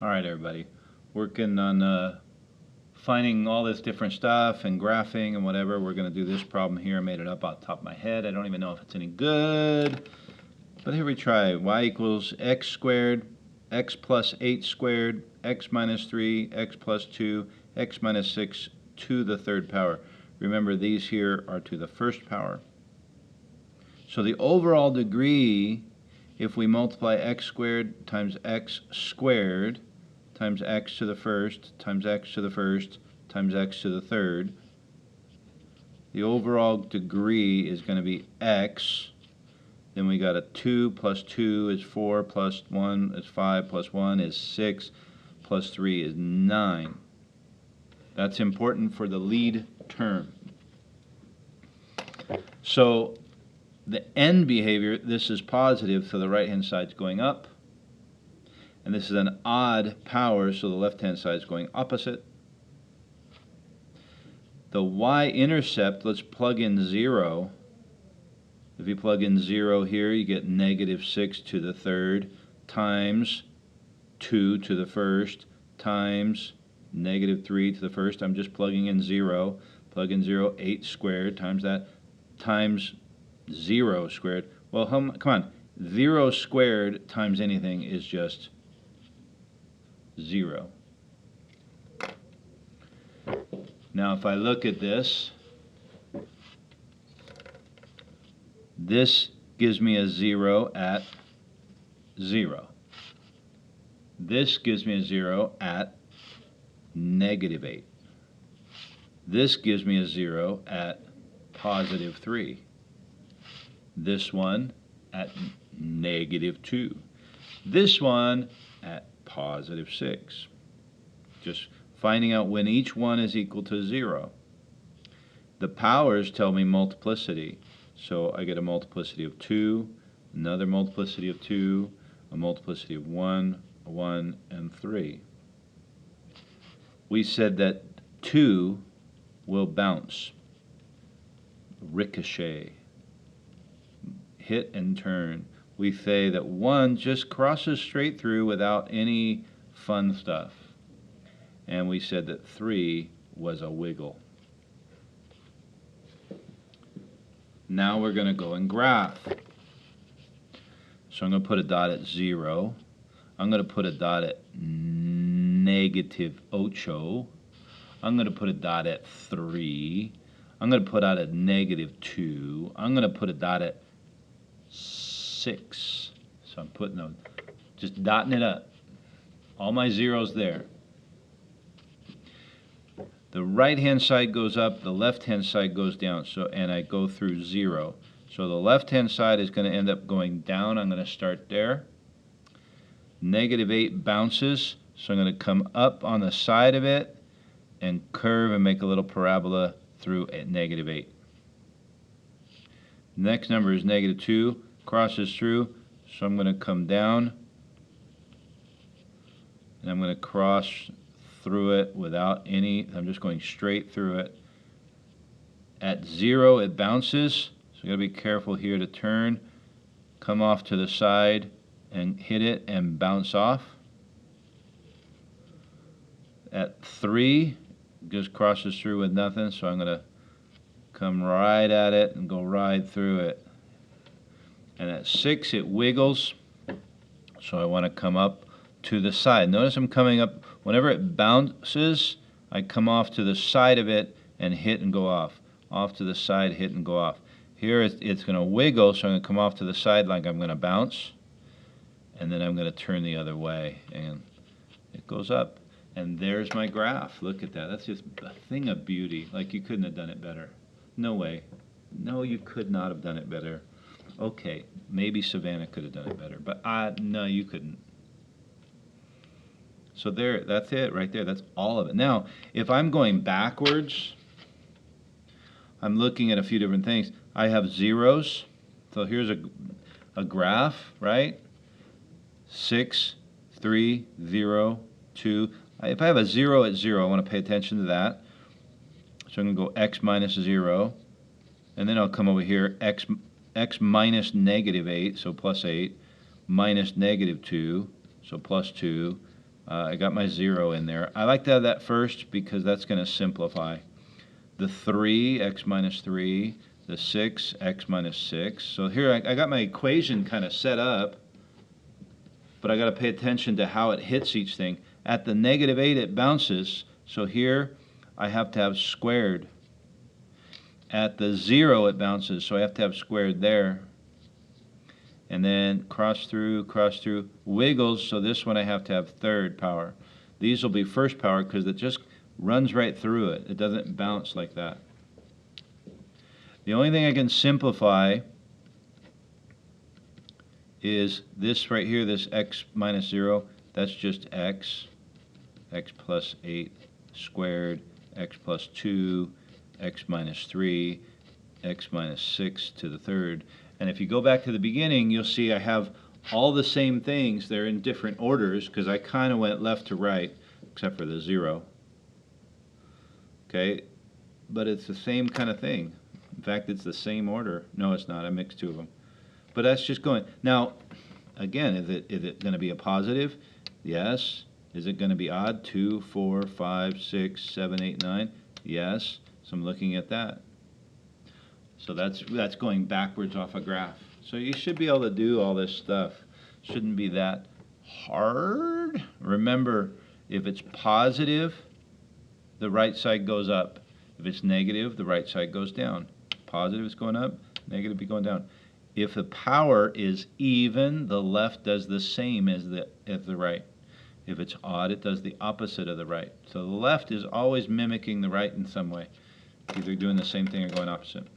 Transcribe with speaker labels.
Speaker 1: All right, everybody. Working on finding all this different stuff and graphing and whatever. We're going to do this problem here. I made it up off the top of my head. I don't even know if it's any good. But here we try. Y equals x squared, x plus 8 squared, x minus 3, x plus 2, x minus 6 to the third power. Remember, these here are to the first power. So the overall degree, if we multiply x squared times x squared, times x to the first, times x to the first, times x to the third, the overall degree is going to be x. Then we got a 2 plus 2 is 4, plus 1 is 5, plus 1 is 6, plus 3 is 9. That's important for the lead term. So the end behavior, this is positive, so the right-hand side is going up. And this is an odd power, so the left-hand side is going opposite. The y-intercept, let's plug in 0. If you plug in 0 here, you get negative 6 to the third times 2 to the first times negative 3 to the first. I'm just plugging in 0. Plug in 0, 8 squared times that, times 0 squared. Well, come on. 0 squared times anything is just 0. Now if I look at this, this gives me a 0 at 0. This gives me a 0 at negative 8. This gives me a 0 at positive 3. This one at negative 2. This one at positive 6. Just finding out when each one is equal to 0. The powers tell me multiplicity. So I get a multiplicity of 2, another multiplicity of 2, a multiplicity of 1, 1, and 3. We said that 2 will bounce, ricochet, hit and turn. We say that 1 just crosses straight through without any fun stuff. And we said that 3 was a wiggle. Now we're going to go and graph. So I'm going to put a dot at 0. I'm going to put a dot at negative 8. I'm going to put a dot at 3. I'm going to put out at negative 2. I'm going to put a dot at 6. So I'm putting them, just dotting it up. All my zeros there. The right-hand side goes up, the left-hand side goes down, and I go through 0. So the left-hand side is going to end up going down. I'm going to start there. Negative 8 bounces, so I'm going to come up on the side of it and curve and make a little parabola through at negative 8. Next number is negative 2, crosses through, so I'm going to come down, and I'm going to cross through it without any, I'm just going straight through it. At 0 it bounces, so you got to be careful here to turn, come off to the side and hit it and bounce off. At 3 just crosses through with nothing, so I'm going to come right at it and go right through it. And at 6 it wiggles, so I want to come up to the side. Notice I'm coming up, whenever it bounces, I come off to the side of it and hit and go off. Off to the side, hit and go off. Here it's going to wiggle, so I'm going to come off to the side like I'm going to bounce, and then I'm going to turn the other way, and it goes up. And there's my graph. Look at that. That's just a thing of beauty. Like, you couldn't have done it better. No way. No, you could not have done it better. Okay, maybe Savannah could have done it better, but no, you couldn't. So there, that's it right there. That's all of it. Now, if I'm going backwards, I'm looking at a few different things. I have zeros. So here's a graph, right? 6, 3, 0, 2. If I have a 0 at 0, I want to pay attention to that. So I'm going to go x minus 0. And then I'll come over here, x minus negative 8, so plus 8, minus negative 2, so plus 2. I got my 0 in there. I like to have that first because that's going to simplify. The 3, x minus 3, the 6, x minus 6. So here I got my equation kind of set up, but I got to pay attention to how it hits each thing. At the negative 8 it bounces, so here I have to have squared. At the 0 it bounces, so I have to have squared there. And then cross through, wiggles, so this one I have to have third power. These will be first power because it just runs right through it. It doesn't bounce like that. The only thing I can simplify is this right here, this x minus 0. That's just x plus 8 squared, x plus 2, x minus 3, x minus 6 to the third. And if you go back to the beginning, you'll see I have all the same things. They're in different orders because I kind of went left to right, except for the 0. Okay, but it's the same kind of thing. In fact, it's the same order. No, it's not. I mixed two of them. But that's just going. Now, again, is it going to be a positive? Yes. Is it going to be odd? 2, 4, 5, 6, 7, 8, 9? Yes. So I'm looking at that. So that's going backwards off a graph. So you should be able to do all this stuff. Shouldn't be that hard. Remember, if it's positive, the right side goes up. If it's negative, the right side goes down. Positive is going up, negative is going down. If the power is even, the left does the same as the right. If it's odd, it does the opposite of the right. So the left is always mimicking the right in some way, either doing the same thing or going opposite.